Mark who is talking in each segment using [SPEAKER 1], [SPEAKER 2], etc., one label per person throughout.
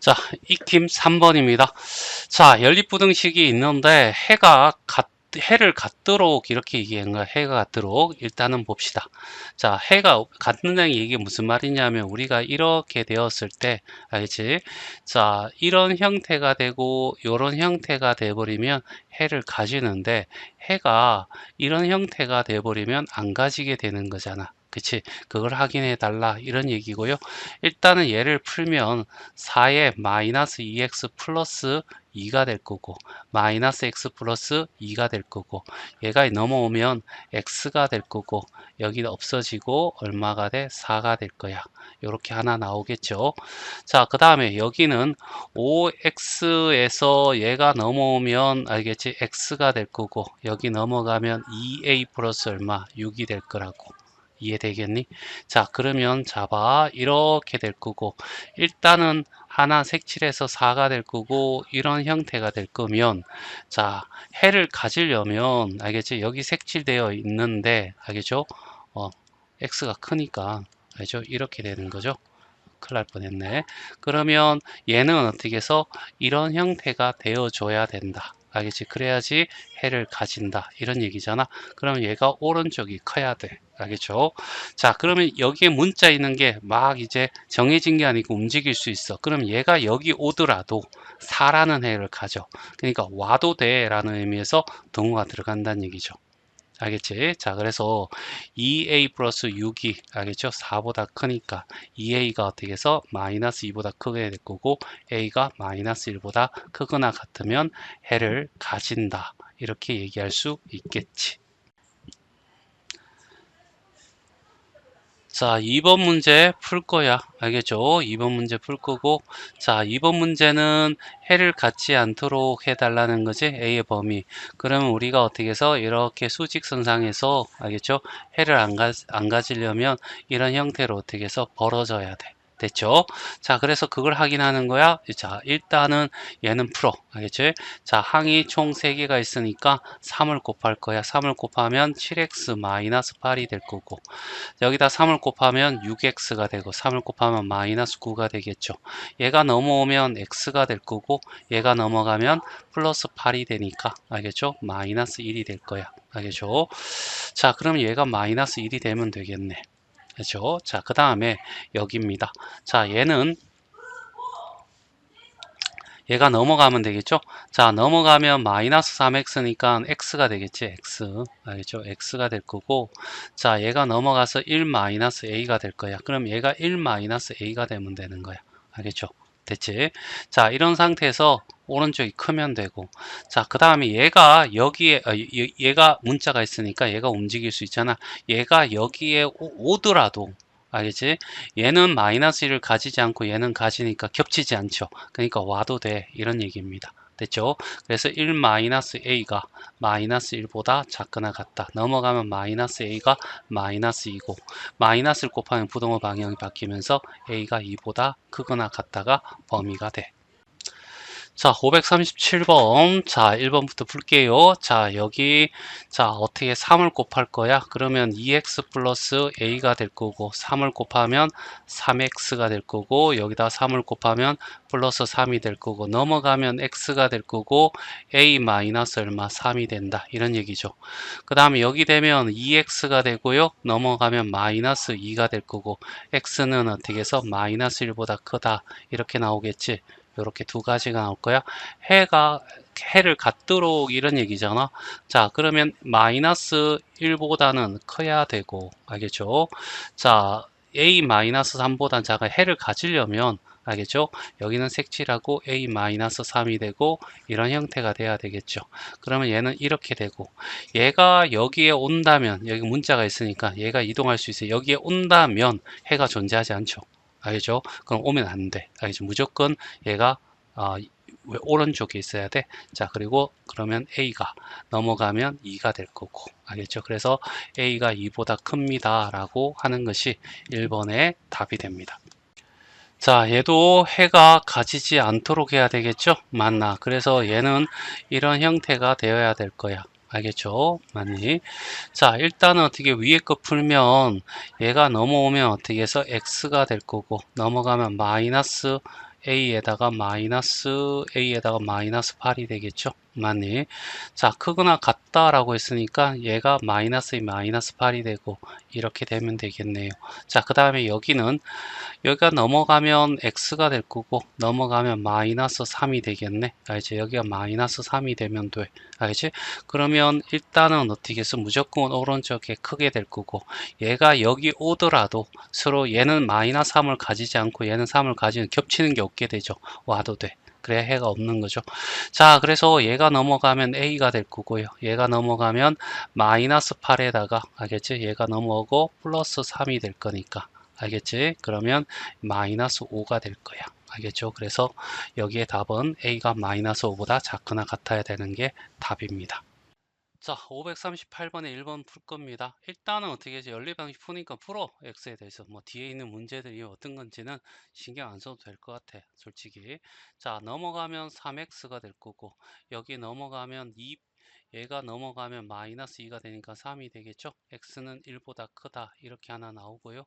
[SPEAKER 1] 자, 익힘 3번입니다. 자, 연립부등식이 있는데 해를 갖도록 이렇게 얘기한 거야. 해가 갖도록 일단은 봅시다. 자, 해가 갖는다는 이게 무슨 말이냐면 우리가 이렇게 되었을 때 알겠지? 자, 이런 형태가 되고 이런 형태가 돼 버리면 해를 가지는데 해가 이런 형태가 돼 버리면 안 가지게 되는 거잖아. 그치? 그걸 확인해 달라 이런 얘기고요. 일단은 얘를 풀면 4에 마이너스 2x 플러스 2가 될 거고 마이너스 x 플러스 2가 될 거고 얘가 넘어오면 x가 될 거고 여기는 없어지고 얼마가 돼? 4가 될 거야. 이렇게 하나 나오겠죠. 자, 그 다음에 여기는 5x에서 얘가 넘어오면 알겠지? x가 될 거고 여기 넘어가면 2a 플러스 얼마? 6이 될 거라고. 이해되겠니? 자, 그러면 잡아 이렇게 될 거고 일단은 하나 색칠해서 4가 될 거고 이런 형태가 될 거면 자, 해를 가지려면 알겠지? 여기 색칠되어 있는데 알겠죠? x가 크니까 알죠? 이렇게 되는 거죠. 큰일 날 뻔했네. 그러면 얘는 어떻게 해서 이런 형태가 되어줘야 된다. 알겠지? 그래야지 해를 가진다. 이런 얘기잖아. 그럼 얘가 오른쪽이 커야 돼. 알겠죠? 자, 그러면 여기에 문자 있는 게 막 이제 정해진 게 아니고 움직일 수 있어. 그럼 얘가 여기 오더라도 4라는 해를 가져. 그러니까 와도 돼 라는 의미에서 동우가 들어간다는 얘기죠. 알겠지? 자, 그래서 2a 플러스 6이 알겠죠? 4보다 크니까 2a가 어떻게 해서 마이너스 2보다 크게 될 거고 a가 마이너스 1보다 크거나 같으면 해를 가진다. 이렇게 얘기할 수 있겠지. 자, 2번 문제 풀 거야. 알겠죠? 2번 문제 풀 거고, 자, 2번 문제는 해를 갖지 않도록 해달라는 거지, A의 범위. 그러면 우리가 어떻게 해서 이렇게 수직선상에서, 알겠죠? 해를 안 가지려면 이런 형태로 어떻게 해서 벌어져야 돼. 됐죠? 자, 그래서 그걸 확인하는 거야. 자, 일단은 얘는 풀어. 알겠지? 자, 항이 총 3개가 있으니까 3을 곱할 거야. 3을 곱하면 7x-8이 될 거고, 여기다 3을 곱하면 6x가 되고 3을 곱하면 마이너스 9가 되겠죠. 얘가 넘어오면 x가 될 거고 얘가 넘어가면 플러스 8이 되니까 알겠죠? 마이너스 1이 될 거야. 알겠죠? 자, 그럼 얘가 마이너스 1이 되면 되겠네. 그렇죠? 자, 그 다음에 여기입니다. 자, 얘가 넘어가면 되겠죠? 자, 넘어가면 마이너스 3x니까 x가 되겠지, x. 알겠죠? x가 될 거고, 자, 얘가 넘어가서 1 마이너스 a가 될 거야. 그럼 얘가 1 마이너스 a가 되면 되는 거야. 알겠죠? 됐지? 자, 이런 상태에서 오른쪽이 크면 되고, 자, 그 다음에 얘가 여기에, 얘가 문자가 있으니까 얘가 움직일 수 있잖아. 얘가 여기에 오더라도, 알겠지? 얘는 마이너스 1을 가지지 않고 얘는 가지니까 겹치지 않죠. 그러니까 와도 돼. 이런 얘기입니다. 됐죠? 그래서 1 마이너스 a가 마이너스 1보다 작거나 같다. 넘어가면 마이너스 a가 마이너스 2고 마이너스를 곱하면 부동호 방향이 바뀌면서 a가 2보다 크거나 같다가 범위가 돼. 자, 537번. 자, 1번부터 풀게요. 자, 여기, 자, 어떻게 3을 곱할 거야? 그러면 2x 플러스 a가 될 거고, 3을 곱하면 3x가 될 거고, 여기다 3을 곱하면 플러스 3이 될 거고, 넘어가면 x가 될 거고, a 마이너스 얼마? 3이 된다. 이런 얘기죠. 그 다음에 여기 되면 2x가 되고요, 넘어가면 마이너스 2가 될 거고, x는 어떻게 해서 마이너스 1보다 크다. 이렇게 나오겠지. 이렇게 두 가지가 나올 거야. 해를 갖도록 이런 얘기잖아. 자, 그러면 마이너스 1보다는 커야 되고, 알겠죠? 자, a 마이너스 3보다 작은 해를 가지려면, 알겠죠? 여기는 색칠하고 a 마이너스 3이 되고 이런 형태가 돼야 되겠죠. 그러면 얘는 이렇게 되고 얘가 여기에 온다면 여기 문자가 있으니까 얘가 이동할 수 있어요. 여기에 온다면 해가 존재하지 않죠. 알겠죠? 그럼 오면 안 돼. 알겠죠? 무조건 얘가 오른쪽에 있어야 돼. 자, 그리고 그러면 A가 넘어가면 2가 될 거고. 알겠죠? 그래서 A가 2보다 큽니다. 라고 하는 것이 1번의 답이 됩니다. 자, 얘도 해가 가지지 않도록 해야 되겠죠? 맞나? 그래서 얘는 이런 형태가 되어야 될 거야. 알겠죠? 맞니? 자, 일단은 어떻게 위에 거 풀면 얘가 넘어오면 어떻게 해서 x가 될 거고 넘어가면 마이너스 a에다가 마이너스 a에다가 마이너스 8이 되겠죠. 맞니? 자, 크거나 같다라고 했으니까 얘가 마이너스 마이너스 8이 되고 이렇게 되면 되겠네요. 자, 그 다음에 여기가 넘어가면 x가 될 거고 넘어가면 마이너스 3이 되겠네. 알지? 여기가 마이너스 3이 되면 돼. 알지? 그러면 일단은 어떻게 해서 무조건 오른쪽에 크게 될 거고 얘가 여기 오더라도 서로 얘는 마이너스 3을 가지지 않고 얘는 3을 가지는 겹치는 게 없게 되죠. 와도 돼. 그래야 해가 없는 거죠. 자, 그래서 얘가 넘어가면 a가 될 거고요. 얘가 넘어가면 마이너스 8에다가 알겠지? 얘가 넘어오고 플러스 3이 될 거니까. 알겠지? 그러면 마이너스 5가 될 거야. 알겠죠? 그래서 여기에 답은 a가 마이너스 5보다 작거나 같아야 되는 게 답입니다. 자, 538번에 1번 풀 겁니다. 일단은 어떻게 해서 연립방식 푸니까 풀어. x에 대해서 뭐 뒤에 있는 문제들이 어떤 건지는 신경 안 써도 될 것 같아. 솔직히. 자, 넘어가면 3x가 될 거고 여기 넘어가면 2 얘가 넘어가면 마이너스 2가 되니까 3이 되겠죠. x는 1보다 크다. 이렇게 하나 나오고요.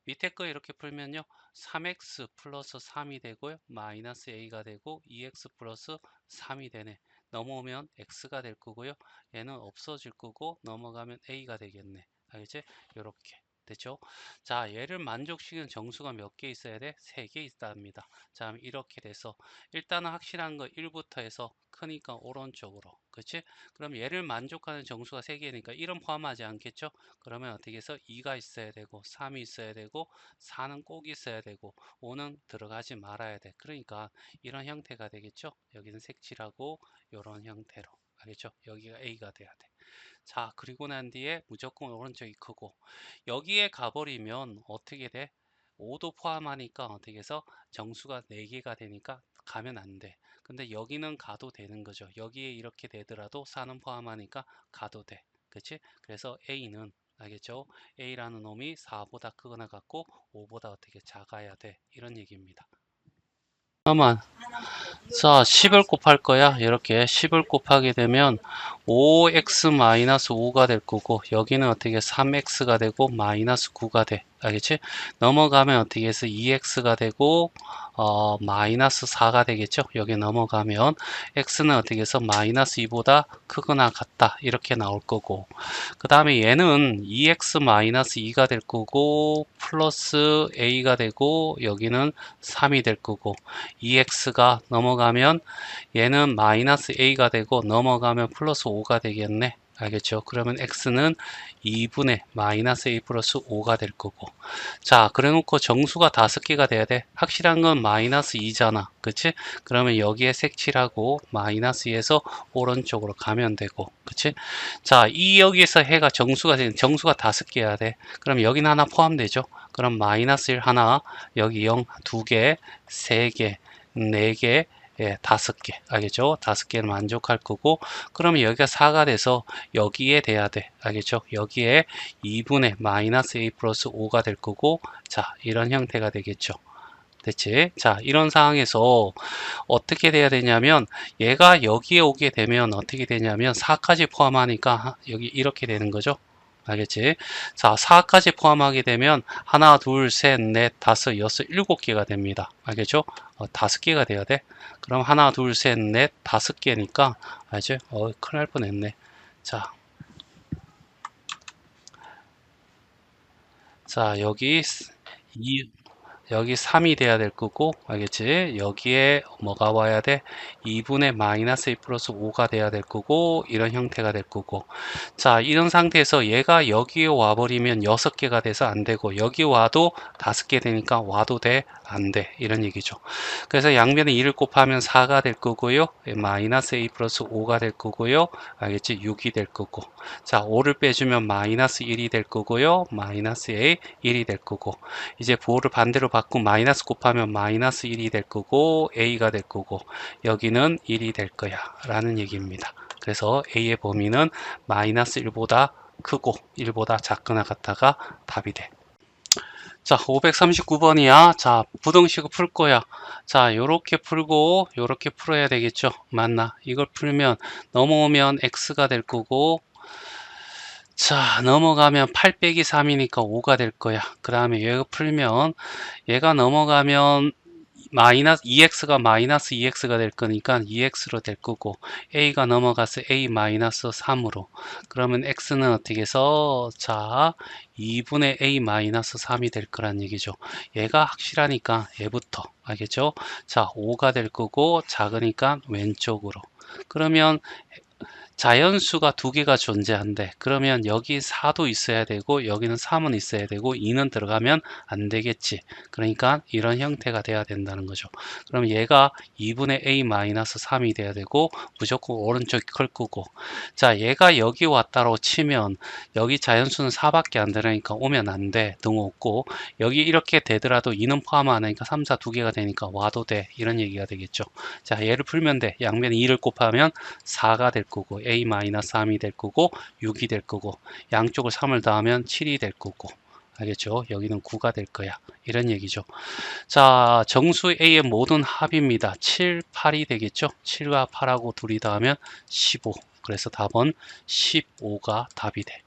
[SPEAKER 1] 밑에 거 이렇게 풀면요. 3x 플러스 3이 되고요. 마이너스 a가 되고 2x 플러스 3이 되네. 넘어오면 x가 될 거고요. 얘는 없어질 거고 넘어가면 a가 되겠네. 알겠지? 요렇게 됐죠? 자, 얘를 만족시키는 정수가 몇 개 있어야 돼? 3개 있답니다. 자, 이렇게 돼서 일단은 확실한 거 1부터 해서 크니까 오른쪽으로. 그치? 그럼 얘를 만족하는 정수가 3개니까 1은 포함하지 않겠죠? 그러면 어떻게 해서 2가 있어야 되고 3이 있어야 되고 4는 꼭 있어야 되고 5는 들어가지 말아야 돼. 그러니까 이런 형태가 되겠죠? 여기는 색칠하고 이런 형태로. 알겠죠? 여기가 A가 돼야 돼. 자, 그리고 난 뒤에 무조건 오른쪽이 크고 여기에 가버리면 어떻게 돼? 5도 포함하니까 어떻게 해서 정수가 4개가 되니까 가면 안 돼. 근데 여기는 가도 되는 거죠. 여기에 이렇게 되더라도 4는 포함하니까 가도 돼. 그치? 그래서 A는 알겠죠? A라는 놈이 4보다 크거나 같고 5보다 어떻게 작아야 돼. 이런 얘기입니다. 잠깐만. 자, 10을 곱할 거야. 이렇게 10을 곱하게 되면 5x-5가 될 거고 여기는 어떻게 3x가 되고 마이너스 9가 돼. 알겠지? 넘어가면 어떻게 해서 2x가 되고 마이너스 4가 되겠죠? 여기 넘어가면 x는 어떻게 해서 마이너스 2보다 크거나 같다. 이렇게 나올 거고 그 다음에 얘는 2x 마이너스 2가 될 거고 플러스 a가 되고 여기는 3이 될 거고 2x가 넘어가면 얘는 마이너스 a가 되고 넘어가면 플러스 5가 되겠네. 알겠죠? 그러면 x는 2분의 마이너스 a 플러스 5가 될 거고 자 그래 놓고 정수가 5개가 돼야 돼. 확실한 건 마이너스 2잖아. 그치? 그러면 여기에 색칠하고 마이너스 2에서 오른쪽으로 가면 되고 그치? 자 이 여기에서 해가 정수가 5개야 돼. 그럼 여기는 하나 포함되죠? 그럼 마이너스 1 하나 여기 0 2개 3개 4개 예, 5개. 알겠죠? 5개는 만족할 거고, 그러면 여기가 4가 돼서 여기에 돼야 돼. 알겠죠? 여기에 2분의 마이너스 a 플러스 5가 될 거고, 자, 이런 형태가 되겠죠. 됐지? 자, 이런 상황에서 어떻게 돼야 되냐면, 얘가 여기에 오게 되면 어떻게 되냐면, 4까지 포함하니까 여기 이렇게 되는 거죠. 알겠지? 자, 4까지 포함하게 되면 하나, 둘, 셋, 넷, 다섯, 여섯, 7개가 됩니다. 알겠죠? 5개가 돼야 돼. 그럼 하나, 둘, 셋, 넷, 5개니까 알지? 큰일 날 뻔했네. 자, 여기 여기 3이 돼야 될 거고 알겠지? 여기에 뭐가 와야 돼? 2분의 마이너스 1 플러스 5가 돼야 될 거고 이런 형태가 될 거고 자 이런 상태에서 얘가 여기에 와버리면 6개가 돼서 안 되고 여기 와도 5개 되니까 와도 돼? 안 돼? 이런 얘기죠. 그래서 양변에 2를 곱하면 4가 될 거고요. 마이너스 a 플러스 5가 될 거고요. 알겠지? 6이 될 거고 자 5를 빼주면 마이너스 1이 될 거고요. 마이너스 a 1이 될 거고 이제 부호를 반대로 바꾸 마이너스 곱하면 마이너스 1이 될 거고 a가 될 거고 여기는 1이 될 거야 라는 얘기입니다. 그래서 a의 범위는 마이너스 1보다 크고 1보다 작거나 같다가 답이 돼. 자 539번이야. 자 부등식을 풀 거야. 자 요렇게 풀고 요렇게 풀어야 되겠죠. 맞나? 이걸 풀면 넘어오면 x가 될 거고 자 넘어가면 8 빼기 3이니까 5가 될 거야. 그 다음에 얘가 풀면 얘가 넘어가면 마이너스 2x가 마이너스 2x가 될 거니까 2x로 될 거고 a가 넘어가서 a 마이너스 3으로 그러면 x는 어떻게 해서 자 2분의 a 마이너스 3이 될 거란 얘기죠. 얘가 확실하니까 얘부터 알겠죠? 자 5가 될 거고 작으니까 왼쪽으로 그러면 자연수가 두 개가 존재한대. 그러면 여기 4도 있어야 되고 여기는 3은 있어야 되고 2는 들어가면 안 되겠지. 그러니까 이런 형태가 돼야 된다는 거죠. 그럼 얘가 2분의 a-3이 돼야 되고 무조건 오른쪽이 클 거고 자 얘가 여기 왔다고 치면 여기 자연수는 4밖에 안 되니까 오면 안 돼. 등 없고 여기 이렇게 되더라도 2는 포함 안 하니까 3, 4 두 개가 되니까 와도 돼. 이런 얘기가 되겠죠. 자 얘를 풀면 돼. 양변에 2를 곱하면 4가 될 거고 a-3이 될 거고 6이 될 거고 양쪽을 3을 더하면 7이 될 거고 알겠죠? 여기는 9가 될 거야. 이런 얘기죠. 자, 정수 A의 모든 합입니다. 7, 8이 되겠죠? 7과 8하고 둘이 더하면 15. 그래서 답은 15가 답이 돼.